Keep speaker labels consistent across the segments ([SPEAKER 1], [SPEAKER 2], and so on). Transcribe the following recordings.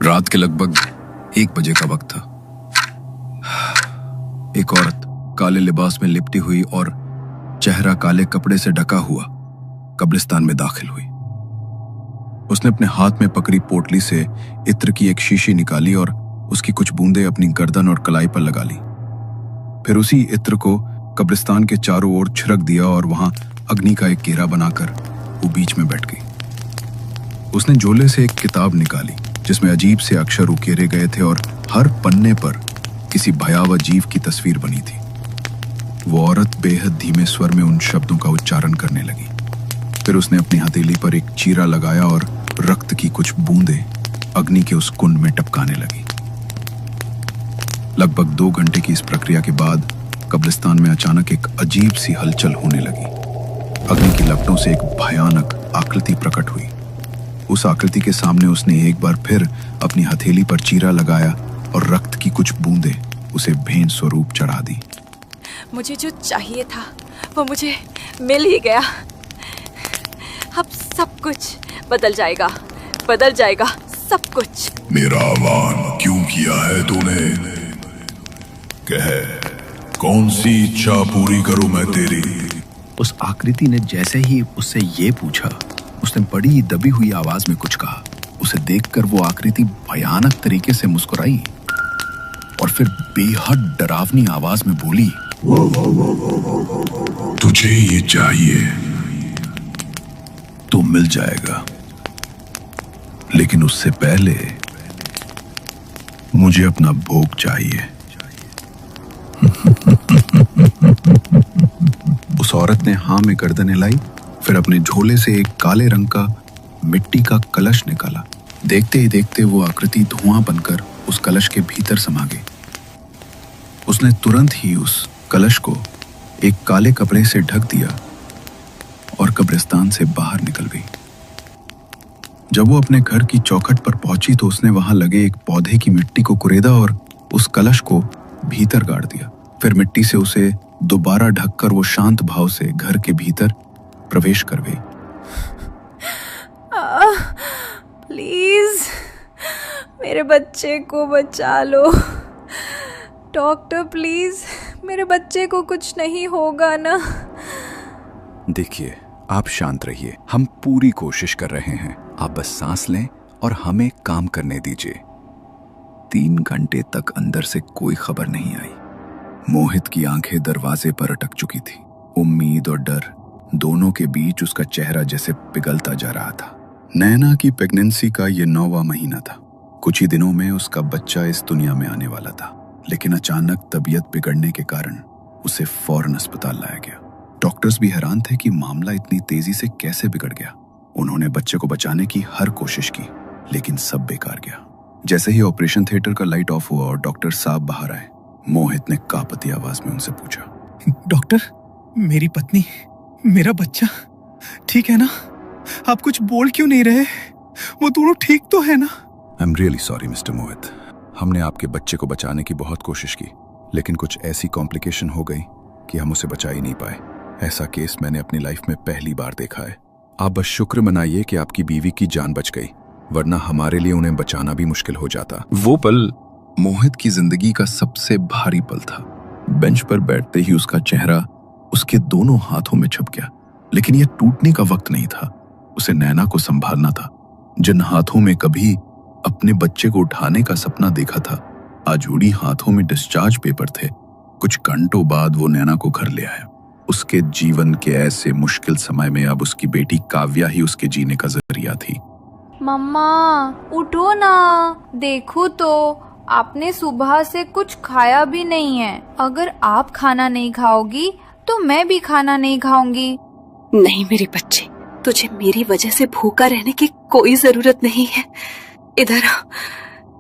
[SPEAKER 1] रात के लगभग 1 बजे का वक्त था। एक औरत काले लिबास में लिपटी हुई और चेहरा काले कपड़े से ढका हुआ कब्रिस्तान में दाखिल हुई। उसने अपने हाथ में पकड़ी पोटली से इत्र की एक शीशी निकाली और उसकी कुछ बूंदें अपनी गर्दन और कलाई पर लगा ली। फिर उसी इत्र को कब्रिस्तान के चारों ओर छिड़क दिया और वहां अग्नि का एक घेरा बनाकर वो बीच में बैठ गई। उसने झोले से एक किताब निकाली जिसमें अजीब से अक्षर उकेरे गए थे और हर पन्ने पर किसी भयावह जीव की तस्वीर बनी थी। वो औरत बेहद धीमे स्वर में उन शब्दों का उच्चारण करने लगी। फिर उसने अपनी हथेली पर एक चीरा लगाया और रक्त की कुछ बूंदें अग्नि के उस कुंड में टपकाने लगी। लगभग 2 घंटे की इस प्रक्रिया के बाद कब्रिस्तान में अचानक एक अजीब सी हलचल होने लगी। अग्नि की लपटों से एक भयानक आकृति प्रकट हुई। उस आकृति के सामने उसने एक बार फिर अपनी हथेली पर चीरा लगाया और रक्त की कुछ बूंदें उसे भेंट स्वरूप चढ़ा दी।
[SPEAKER 2] मुझे जो चाहिए था वो मुझे मिल ही गया। अब सब कुछ बदल जाएगा सब कुछ।
[SPEAKER 3] मेरा आह्वान क्यों किया है तूने? कह, कौन सी इच्छा पूरी करूं मैं तेरी?
[SPEAKER 1] उस आकृति ने जैसे ही उससे ये पूछा, उसने बड़ी दबी हुई आवाज में कुछ कहा। उसे देखकर वो आकृति भयानक तरीके से मुस्कुराई और फिर बेहद डरावनी आवाज में बोली,
[SPEAKER 3] तुझे ये चाहिए
[SPEAKER 1] तो मिल जाएगा, लेकिन उससे पहले मुझे अपना भोग चाहिए। उस औरत ने हाँ में गर्दन हिलाई, फिर अपने झोले से एक काले रंग का मिट्टी का कलश निकाला। देखते ही देखते वो आकृति धुआं बनकर उस कलश के भीतर समा गई। उसने तुरंत ही उस कलश को एक काले कपड़े से ढक दिया और कब्रिस्तान से बाहर निकल गई। जब वो अपने घर की चौखट पर पहुंची तो उसने वहां लगे एक पौधे की मिट्टी को कुरेदा और उस कलश को भीतर गाड़ दिया। फिर मिट्टी से उसे दोबारा ढककर वो शांत भाव से घर के भीतर प्रवेश कर गई।
[SPEAKER 2] प्लीज मेरे बच्चे को बचा लो डॉक्टर, प्लीज मेरे बच्चे को कुछ नहीं होगा ना।
[SPEAKER 4] देखिए, आप शांत रहिए, हम पूरी कोशिश कर रहे हैं। आप बस सांस लें और हमें काम करने दीजिए।
[SPEAKER 1] 3 घंटे तक अंदर से कोई खबर नहीं आई। मोहित की आंखें दरवाजे पर अटक चुकी थी। उम्मीद और डर दोनों के बीच उसका चेहरा जैसे पिघलता जा रहा था। नैना की प्रेगनेंसी का ये 9वां महीना था। कुछ ही दिनों में उसका बच्चा इस दुनिया में आने वाला था, लेकिन अचानक तबीयत बिगड़ने के कारण उसे फौरन अस्पताल लाया गया। डॉक्टर्स भी हैरान थे कि मामला इतनी तेजी से कैसे बिगड़ गया। उन्होंने बच्चे को बचाने की हर कोशिश की, लेकिन सब बेकार गया। जैसे ही ऑपरेशन थिएटर का लाइट ऑफ हुआ और डॉक्टर साहब बाहर आए, मोहित ने कांपती आवाज में उनसे पूछा,
[SPEAKER 5] डॉक्टर, मेरी पत्नी, मेरा बच्चा ठीक है ना? आप कुछ बोल क्यों नहीं रहे? वो दोनों ठीक तो है ना?
[SPEAKER 4] I am really sorry mister Mohit. हमने आपके बच्चे को बचाने की बहुत कोशिश की, लेकिन कुछ ऐसी कॉम्प्लिकेशन हो गई कि हम उसे बचा ही नहीं पाए। ऐसा केस मैंने अपनी लाइफ में पहली बार देखा है। आप बस शुक्र मनाइए कि आपकी बीवी की जान बच गई, वरना हमारे लिए उन्हें बचाना भी मुश्किल हो जाता।
[SPEAKER 1] वो पल मोहित की जिंदगी का सबसे भारी पल था। बेंच पर बैठते ही उसका चेहरा उसके दोनों हाथों में छप गया। लेकिन यह टूटने का वक्त नहीं था। उसे नैना को संभालना था, जिन हाथों में कभी अपने बच्चे को उठाने का सपना देखा था, आज उड़ी हाथों में डिस्चार्ज पेपर थे। कुछ घंटों बाद वो नैना को घर ले आया। उसके जीवन के ऐसे मुश्किल समय में अब उसकी बेटी काव्या ही उसके जीने का जरिया थी।
[SPEAKER 6] मम्मा उठो ना, देखो तो आपने सुबह से कुछ खाया भी नहीं है। अगर आप खाना नहीं खाओगी तो मैं भी खाना नहीं खाऊंगी।
[SPEAKER 2] नहीं मेरे बच्चे, तुझे मेरी वजह से भूखा रहने की कोई जरूरत नहीं है। इधर आ,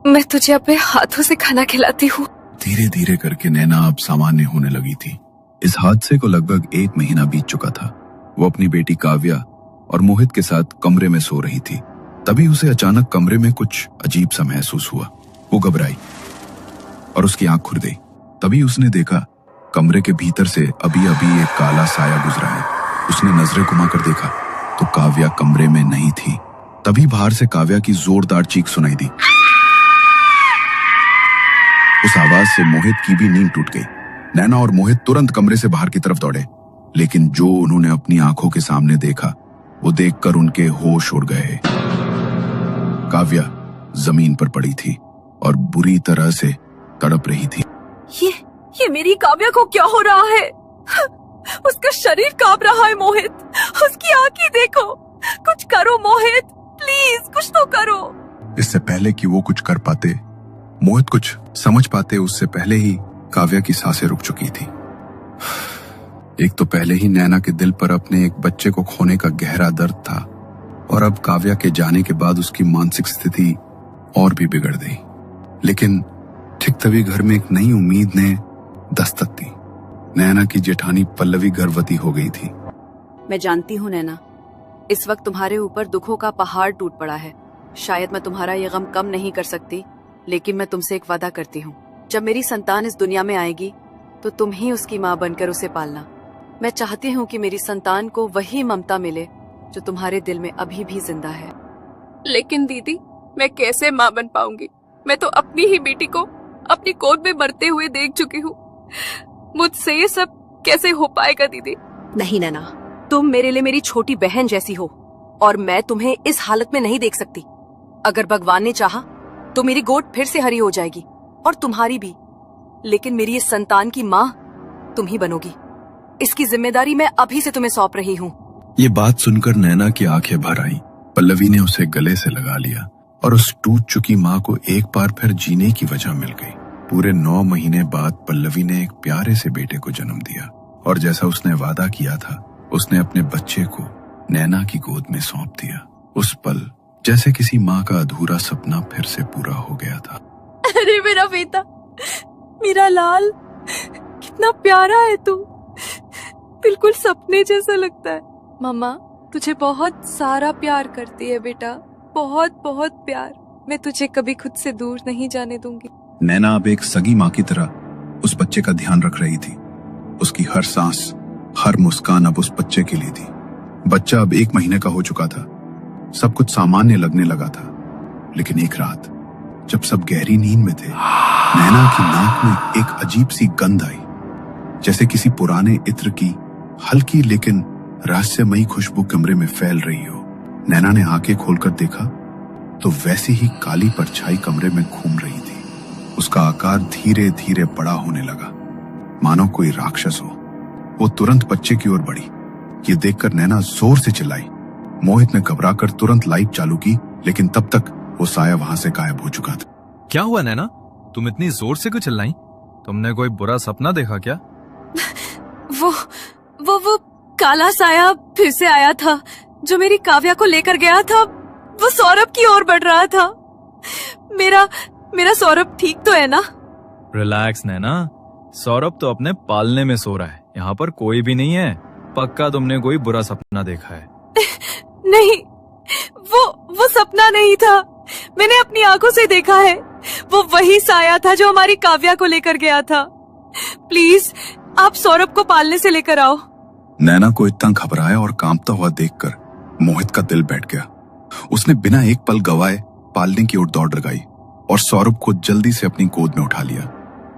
[SPEAKER 2] मैं तुझे अपने हाथों से खाना खिलाती हूँ।
[SPEAKER 1] धीरे धीरे करके नैना अब सामान्य होने लगी थी। इस हादसे को लगभग 1 महीना बीत चुका था। वो अपनी बेटी काव्या और मोहित के साथ कमरे में सो रही थी। तभी उसे अचानक कमरे में कुछ अजीब सा महसूस हुआ। वो घबराई और उसकी आंख खुल गई। तभी उसने देखा कमरे के भीतर से अभी अभी एक काला साया गुजरा है। उसने नजरें घुमाकर देखा तो काव्या कमरे में नहीं थी। तभी बाहर से काव्या की जोरदार चीख सुनाई दी। उस आवाज से मोहित की भी नींद टूट गई। नैना और मोहित तुरंत कमरे से बाहर की तरफ दौड़े, लेकिन जो उन्होंने अपनी आंखों के सामने देखा वो देखकर उनके होश उड़ गए। काव्या जमीन पर पड़ी थी और बुरी तरह से तड़प रही थी।
[SPEAKER 2] ये मेरी काव्या को क्या हो रहा है? उसका शरीर कांप रहा है मोहित, उसकी आंखें देखो। कुछ करो मोहित, प्लीज कुछ तो करो।
[SPEAKER 1] इससे पहले कि वो कुछ कर पाते, मोहित कुछ समझ पाते, उससे पहले ही काव्या की सांसें रुक चुकी थी। एक तो पहले ही नैना के दिल पर अपने एक बच्चे को खोने का गहरा दर्द था, और अब काव्या के जाने के बाद उसकी मानसिक स्थिति और भी बिगड़ गई। लेकिन ठीक तभी घर में एक नई उम्मीद ने दस्तक दी। नैना की जेठानी पल्लवी गर्भवती हो गई थी।
[SPEAKER 2] मैं जानती हूँ नैना, इस वक्त तुम्हारे ऊपर दुखों का पहाड़ टूट पड़ा है। शायद मैं तुम्हारा ये गम कम नहीं कर सकती, लेकिन मैं तुमसे एक वादा करती हूँ, जब मेरी संतान इस दुनिया में आएगी तो तुम ही उसकी माँ बनकर उसे पालना। मैं चाहती हूँ कि मेरी संतान को वही ममता मिले जो तुम्हारे दिल में अभी भी जिंदा है। लेकिन दीदी, मैं कैसे माँ बन पाऊंगी? मैं तो अपनी ही बेटी को अपनी गोद में मरते हुए देख चुकी हूँ। मुझसे ये सब कैसे हो पाएगा दीदी? नहीं नैना, तुम मेरे लिए मेरी छोटी बहन जैसी हो और मैं तुम्हें इस हालत में नहीं देख सकती। अगर भगवान ने चाहा तो मेरी गोद फिर से हरी हो जाएगी और तुम्हारी भी, लेकिन मेरी इस संतान की माँ तुम ही बनोगी। इसकी जिम्मेदारी मैं अभी से तुम्हें सौंप रही हूँ।
[SPEAKER 1] ये बात सुनकर नैना की आंखें भर आई। पल्लवी ने उसे गले से लगा लिया और उस टूट चुकी माँ को एक बार फिर जीने की वजह मिल गई। पूरे 9 महीने बाद पल्लवी ने एक प्यारे से बेटे को जन्म दिया, और जैसा उसने वादा किया था, उसने अपने बच्चे को नैना की गोद में सौंप दिया। उस पल जैसे किसी माँ का अधूरा सपना फिर से पूरा हो गया था।
[SPEAKER 2] अरे मेरा बेटा, मेरा लाल, कितना प्यारा है तू, बिल्कुल सपने जैसा लगता है। मम्मा तुझे बहुत सारा प्यार करती है बेटा, बहुत बहुत प्यार। मैं तुझे कभी खुद से दूर नहीं जाने दूंगी।
[SPEAKER 1] नैना अब एक सगी माँ की तरह उस बच्चे का ध्यान रख रही थी। उसकी हर सांस, हर मुस्कान अब उस बच्चे के लिए थी। बच्चा अब 1 महीने का हो चुका था। सब कुछ सामान्य लगने लगा था, लेकिन एक रात जब सब गहरी नींद में थे, नैना की नाक में एक अजीब सी गंध आई, जैसे किसी पुराने इत्र की हल्की लेकिन रहस्यमयी खुशबू कमरे में फैल रही हो। नैना ने आंखें खोलकर देखा तो वैसी ही काली परछाई कमरे में घूम रही थी। उसका आकार धीरे धीरे बड़ा होने लगा, मानो कोई राक्षस हो। वो तुरंत बच्चे की ओर बढ़ी। ये देखकर नैना जोर से चिल्लाई। मोहित ने घबराकर तुरंत लाइट चालू की, लेकिन तब तक वो साया वहां से गायब हो चुका था।
[SPEAKER 7] क्या हुआ नैना, तुम इतनी जोर से क्यों चिल्लाई? तुमने कोई बुरा सपना देखा क्या?
[SPEAKER 2] वो काला साया फिर से आया था, जो मेरी काव्या को लेकर गया था। वो सौरभ की ओर बढ़ रहा था। मेरा सौरभ ठीक तो है ना?
[SPEAKER 7] रिलैक्स नैना, सौरभ तो अपने पालने में सो रहा है, यहाँ पर कोई भी नहीं है। पक्का तुमने कोई बुरा सपना देखा है।
[SPEAKER 2] नहीं, वो सपना नहीं था, मैंने अपनी आंखों से देखा है। वो वही साया था जो हमारी काव्या को लेकर गया था। प्लीज आप सौरभ को पालने से लेकर आओ।
[SPEAKER 1] नैना को इतना घबराया और कांपता हुआ देखकर मोहित का दिल बैठ गया। उसने बिना एक पल गवाए पालने की ओर दौड़ लगाई और सौरभ को जल्दी से अपनी गोद में उठा लिया।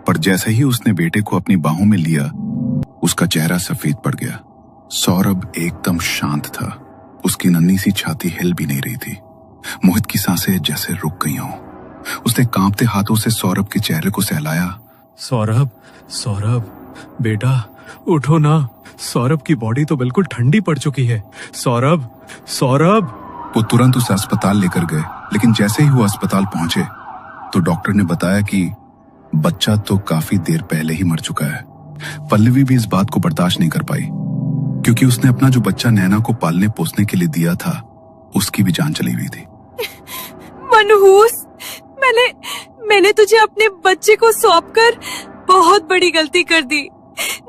[SPEAKER 1] पर जैसे ही उसने बेटे को अपनी बाहों में लिया, उसका चेहरा सफेद पड़ गया। सौरभ एकदम शांत था, उसकी नन्ही सी छाती हिल भी नहीं रही थी। मोहित की सांसें जैसे रुक गई हों। उसने कांपते हाथों से सौरभ के चेहरे को सहलाया।
[SPEAKER 5] सौरभ बेटा उठो ना, सौरभ की बॉडी तो बिल्कुल ठंडी पड़ चुकी है। सौरभ।
[SPEAKER 1] वो तुरंत उसे अस्पताल लेकर गए, लेकिन जैसे ही वो अस्पताल पहुंचे तो डॉक्टर ने बताया कि बच्चा तो काफी देर पहले ही मर चुका है। पल्लवी भी इस बात को बर्दाश्त नहीं कर पाई, क्योंकि उसने अपना जो बच्चा नैना को पालने पोसने के लिए दिया था, उसकी भी जान चली हुई थी।
[SPEAKER 2] मनहूस, मैंने तुझे अपने बच्चे को सौंपकर बहुत बड़ी गलती कर दी।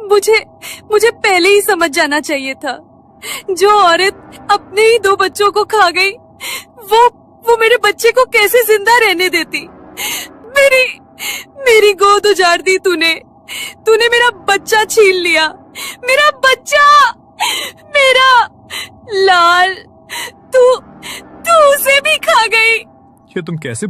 [SPEAKER 2] मुझे पहले ही समझ जाना चाहिए था। जो औरत अपने ही 2 बच्चों को खा गई, वो मेरे बच्चे को कैसे जिंदा रहने देती? मेरी गोद उजाड़ दी तूने मेरा बच्चा छीन लिया। मेरा बच्चा, मेरा लाल, तू उसे भी खा गई।
[SPEAKER 5] ये तुम कैसे